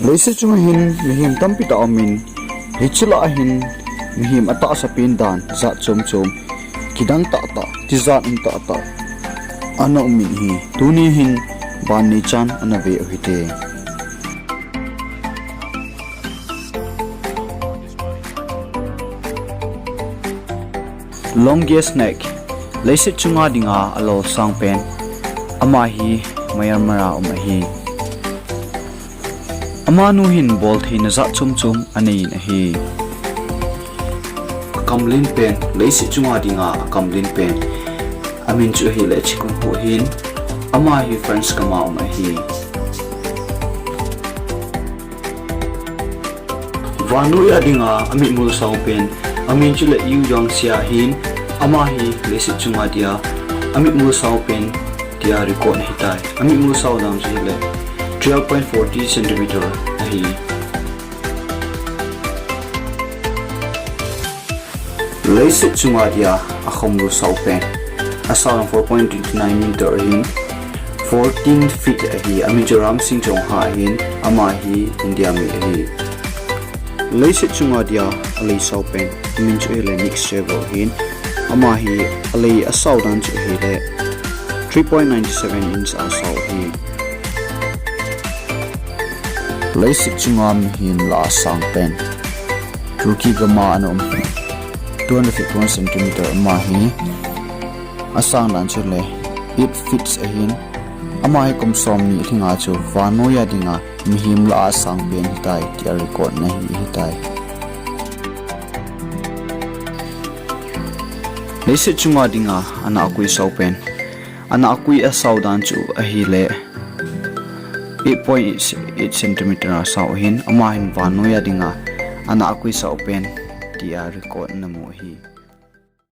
Leiset Chunga hin Mihem tampi ta amin hichila hin Mihem ata sa pindan za chom Kidang tah2 tizat tah2 ana umin hi tuni hin ban ni chan anabe ohite longest neck Leiset Chunga dinga alo sangpen ama hi mayamara umahi amanu hin bolt hin za chum anei na hi kamlin pen Leiset Chunga dinga kamlin pen amin chu hi le chikun po hin ama hi friends kama umahi vanu ya dinga ami mul sau pen amin chu le yu jong sia hin ama hi Leiset Chunga dia ami mul sau pen dia record hitai ami mul sau dam chu le 12.40 cm ahi Leiset Chunga dia akhom lu sau pen asal 4.29 meter hin 14 feet ahi ami joram sing jong ha hin ama hi india mi ahi Leiset Chunga dia alei sau pen min chu le mix level hin ama hi alei asau dan chu hi le 3.97 inch asau hi Leiset Chunga hin la sang pen ruki gama anom 251 cm ama hi asang dan chu le 8 feet ahin ama hi komsom ni thinga chu vano ya dinga Mihem la sang pen hitai tia record na hi hitai Leiset Chunga dinga ana akui sau pen ana akui asau dan chu ahi le 8.8 cm asau hin ama hin vano ya dinga ana akui sau pen tia record na mo hi